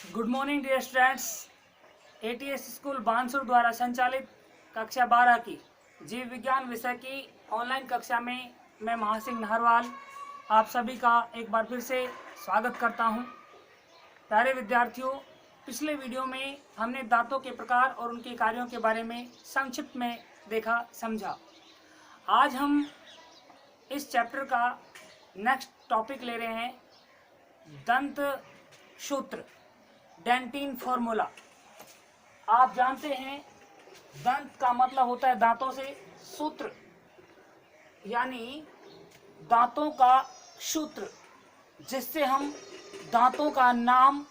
Good morning dear students. ATS school Bansur द्वारा संचालित कक्षा 12 की जीव विज्ञान विषय की ऑनलाइन कक्षा में मैं महासिंह नाहरवाल आप सभी का एक बार फिर से स्वागत करता हूं। प्यारे विद्यार्थियों, पिछले वीडियो में हमने दांतों के प्रकार और उनके कार्यों के बारे में संक्षिप्त में देखा समझा। आज हम इस चैप्टर का नेक्स्ट टॉपिक ले रहे हैं, दंत सूत्र, डेंटिन फॉर्मूला। आप जानते हैं दंत का मतलब होता है दांतों से, सूत्र यानी दांतों का सूत्र, जिससे हम दांतों का नाम,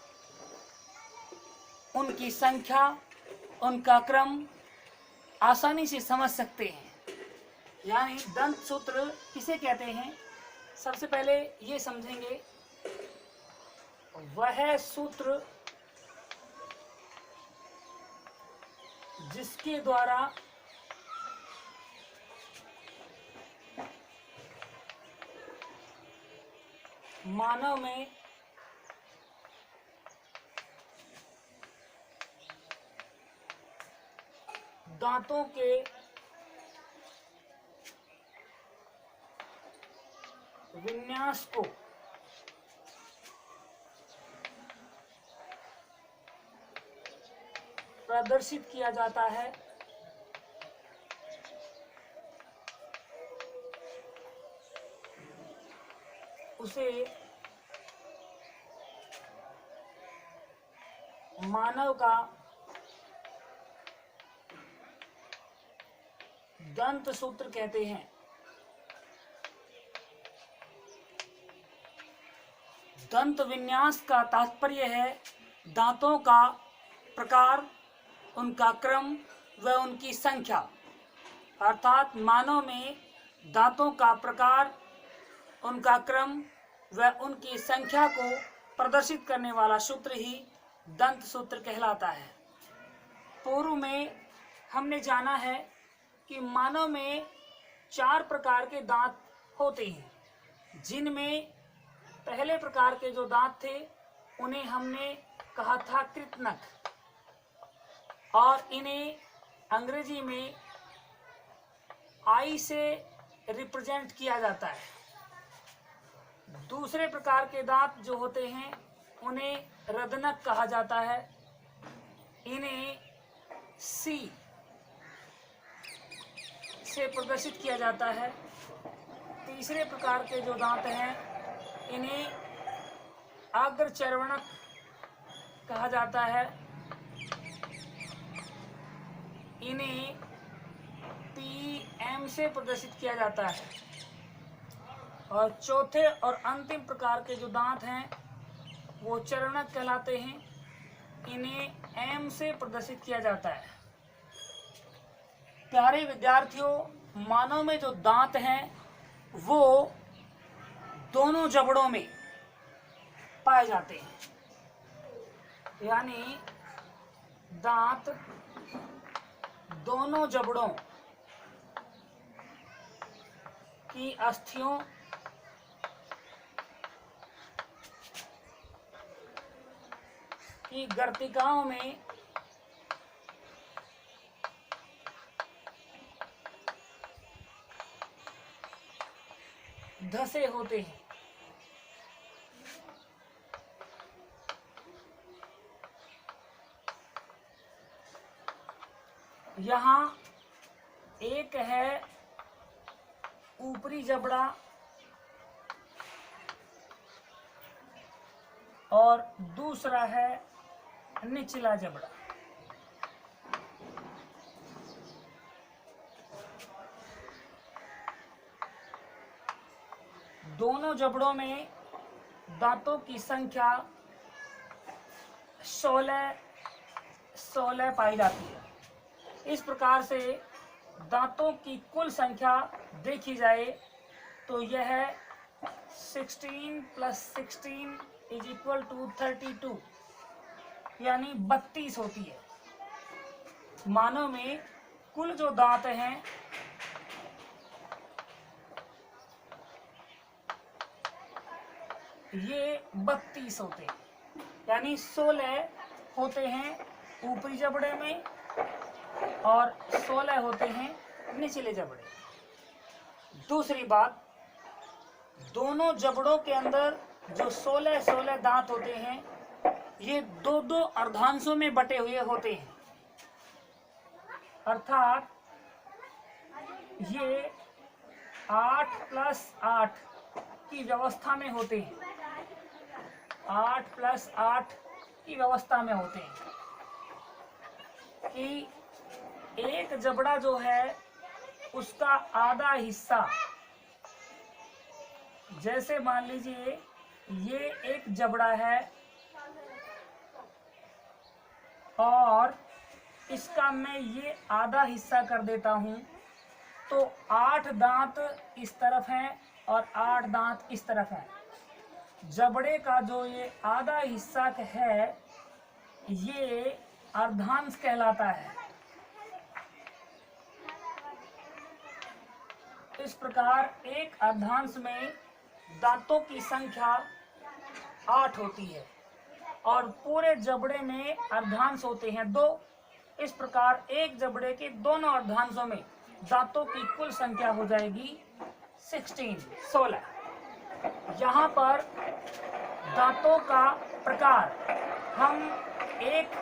उनकी संख्या, उनका क्रम आसानी से समझ सकते हैं। यानी दंत सूत्र किसे कहते हैं, सबसे पहले ये समझेंगे। वह सूत्र जिसके द्वारा मानव में दांतों के विन्यास को प्रदर्शित किया जाता है, उसे मानव का दंत सूत्र कहते हैं। दंत विन्यास का तात्पर्य है दांतों का प्रकार, उनका क्रम व उनकी संख्या। अर्थात मानव में दांतों का प्रकार, उनका क्रम व उनकी संख्या को प्रदर्शित करने वाला सूत्र ही दंत सूत्र कहलाता है। पूर्व में हमने जाना है कि मानव में 4 प्रकार के दांत होते हैं, जिनमें पहले प्रकार के जो दांत थे उन्हें हमने कहा था कृतनक, और इन्हें अंग्रेजी में आई से रिप्रेजेंट किया जाता है। दूसरे प्रकार के दांत जो होते हैं उन्हें रदनक कहा जाता है, इन्हें सी से प्रदर्शित किया जाता है। तीसरे प्रकार के जो दांत हैं इन्हें अग्रचर्वणक कहा जाता है, इन्हें पीएम से प्रदर्शित किया जाता है। और चौथे और अंतिम प्रकार के जो दांत हैं वो चरणक कहलाते हैं, इन्हें एम से प्रदर्शित किया जाता है। प्यारे विद्यार्थियों, मानव में जो दांत हैं वो दोनों जबड़ों में पाए जाते हैं, यानी दांत दोनों जबड़ों की अस्थियों की गर्तिकाओं में धसे होते हैं। यहाँ एक है ऊपरी जबड़ा और दूसरा है निचला जबड़ा। दोनों जबड़ों में दांतों की संख्या 16 पाई जाती है। इस प्रकार से दांतों की कुल संख्या देखी जाए तो यह 16 + 16 = 32 यानी 32 होती है। मानव में कुल जो दांत हैं ये 32 होते हैं। यानी 16 होते हैं ऊपरी जबड़े में और 16 होते हैं निचले जबड़े। दूसरी बात, दोनों जबड़ों के अंदर जो 16 दांत होते हैं ये दो दो अर्धांशों में बटे हुए होते हैं, अर्थात ये 8+8 की व्यवस्था में होते हैं, 8+8 की व्यवस्था में होते हैं कि एक जबड़ा जो है उसका आधा हिस्सा, जैसे मान लीजिए ये एक जबड़ा है और इसका मैं ये आधा हिस्सा कर देता हूं, तो 8 दांत इस तरफ हैं और 8 दांत इस तरफ हैं। जबड़े का जो ये आधा हिस्सा है ये अर्धांश कहलाता है। इस प्रकार एक अर्धांश में दांतों की संख्या 8 होती है और पूरे जबड़े में अर्धांश होते हैं 2। इस प्रकार एक जबड़े के दोनों अर्धांशों में दांतों की कुल संख्या हो जाएगी 16। यहाँ पर दांतों का प्रकार हम एक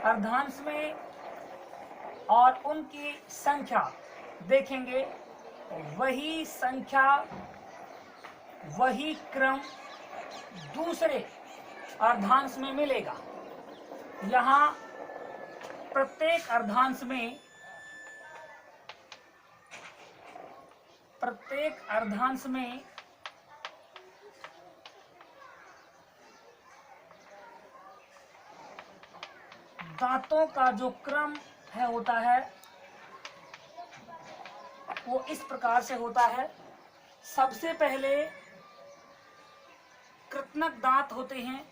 अर्धांश में और उनकी संख्या देखेंगे, वही संख्या वही क्रम दूसरे अर्धांश में मिलेगा। यहाँ प्रत्येक अर्धांश में दांतों का जो क्रम होता है वो इस प्रकार से होता है। सबसे पहले कृत्नक दांत होते हैं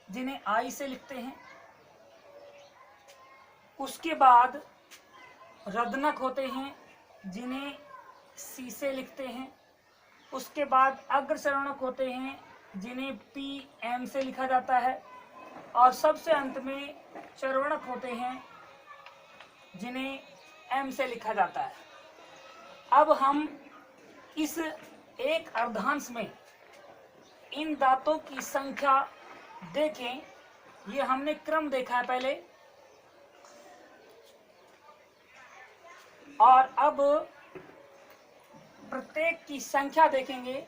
जिन्हें आई से लिखते हैं, उसके बाद रदनक होते हैं जिन्हें सी से लिखते हैं, उसके बाद अग्रचरणक होते हैं जिन्हें पी एम से लिखा जाता है और सबसे अंत में चर्वणक होते हैं जिन्हें एम से लिखा जाता है। अब हम इस एक अर्धांश में इन दांतों की संख्या देखें। ये हमने क्रम देखा है पहले और अब प्रत्येक की संख्या देखेंगे।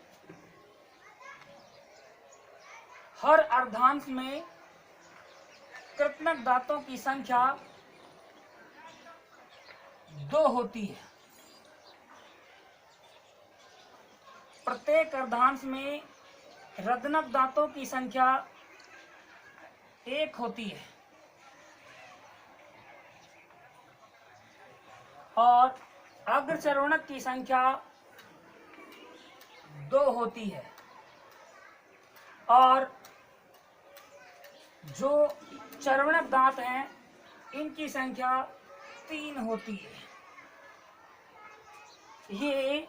हर अर्धांश में कृत्नक दांतों की संख्या 2 होती है। प्रत्येक अर्धांश में रदनक दांतों की संख्या 1 होती है और अग्रचर्वणक की संख्या 2 होती है और जो चर्वणक दांत हैं इनकी संख्या 3 होती है। ये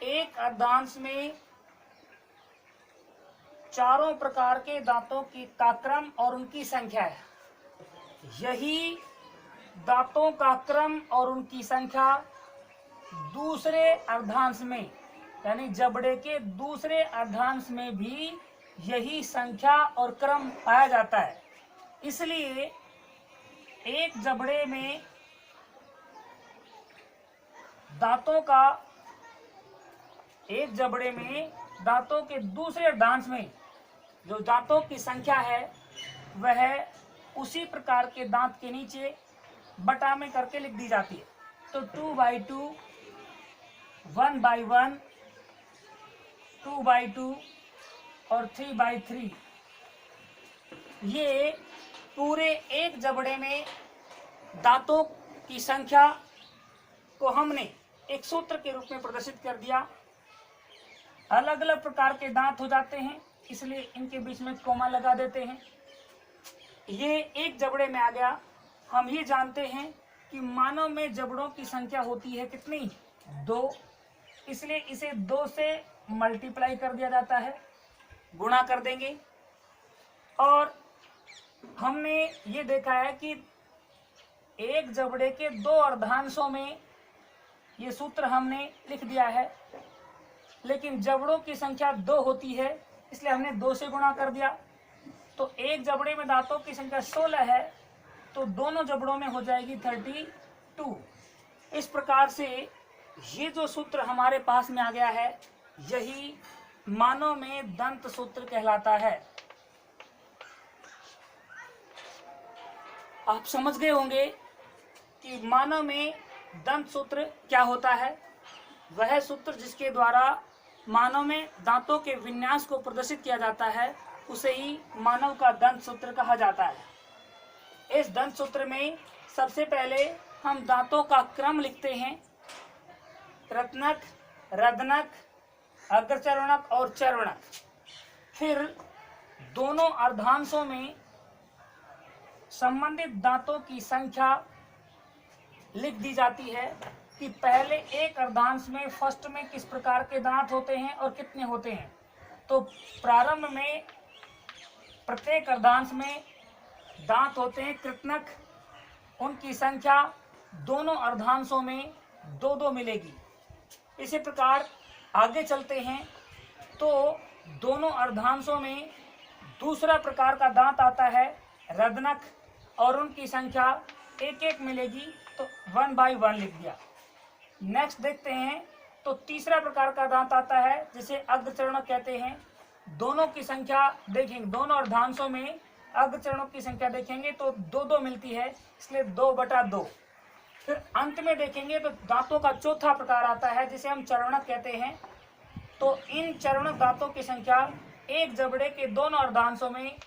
एक अर्धांश में चारों प्रकार के दांतों की का क्रम और उनकी संख्या है। यही दांतों का क्रम और उनकी संख्या दूसरे अर्धांश में यानी जबड़े के दूसरे अर्धांश में भी यही संख्या और क्रम पाया जाता है। इसलिए एक जबड़े में दांतों के दूसरे अर्धांश में जो दांतों की संख्या है वह उसी प्रकार के दांत के नीचे बटा में करके लिख दी जाती है। तो 2/2, 1/1, 2/2 और 3/3 ये पूरे एक जबड़े में दांतों की संख्या को हमने एक सूत्र के रूप में प्रदर्शित कर दिया। अलग अलग प्रकार के दांत हो जाते हैं इसलिए इनके बीच में कोमा लगा देते हैं। ये एक जबड़े में आ गया। हम ये जानते हैं कि मानव में जबड़ों की संख्या होती है कितनी? 2। इसलिए इसे 2 से मल्टीप्लाई कर दिया जाता है। गुणा कर देंगे। और हमने ये देखा है कि एक जबड़े के 2 अर्धांशों में ये सूत्र हमने लिख दिया है, लेकिन जबड़ों की संख्या 2 होती है, इसलिए हमने 2 से गुणा कर दिया। तो एक जबड़े में दांतों की संख्या 16 है, तो दोनों जबड़ों में हो जाएगी 32। इस प्रकार से ये जो सूत्र हमारे पास में आ गया है, यही मानव में दंत सूत्र कहलाता है। आप समझ गए होंगे कि मानव में दंत सूत्र क्या होता है। वह सूत्र जिसके द्वारा मानव में दांतों के विन्यास को प्रदर्शित किया जाता है, उसे ही मानव का दंत सूत्र कहा जाता है। इस दंत सूत्र में सबसे पहले हम दांतों का क्रम लिखते हैं, कृतनक, रदनक, अग्रचर्वणक और चर्वणक। फिर दोनों अर्धांशों में संबंधित दांतों की संख्या लिख दी जाती है कि पहले एक अर्धांश में फर्स्ट में किस प्रकार के दांत होते हैं और कितने होते हैं। तो प्रारंभ में प्रत्येक अर्धांश में दांत होते हैं कृतनक, उनकी संख्या दोनों अर्धांशों में 2-2 मिलेगी। इसी प्रकार आगे चलते हैं तो दोनों अर्धांशों में दूसरा प्रकार का दांत आता है रदनक, और उनकी संख्या 1-1 मिलेगी, तो 1/1 लिख दिया। नेक्स्ट देखते हैं तो तीसरा प्रकार का दांत आता है जिसे अग्रचर्वणक कहते हैं। दोनों की संख्या देखेंगे, दोनों अर्धांशों में अग्रचर्वणक की संख्या देखेंगे तो 2-2 मिलती है, इसलिए 2/2। फिर अंत में देखेंगे तो दांतों का चौथा प्रकार आता है जिसे हम चर्वणक कहते हैं। तो इन चर्वणक दांतों की संख्या एक जबड़े के दोनों अर्धांशों में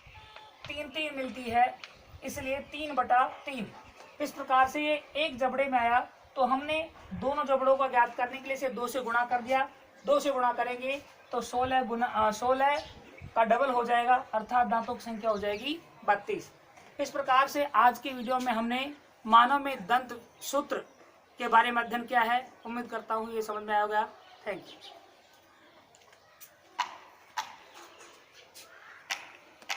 3-3 मिलती है, इसलिए 3/3। इस प्रकार से ये एक जबड़े में आया, तो हमने दोनों जबड़ों का ज्ञात करने के लिए इसे 2 से गुणा कर दिया। 2 से गुणा करेंगे तो 16 का डबल हो जाएगा, अर्थात दांतों की संख्या हो जाएगी 32। इस प्रकार से आज की वीडियो में हमने मानव में दंत सूत्र के बारे में अध्ययन किया है। उम्मीद करता हूँ ये समझ में आया होगा। Thank you.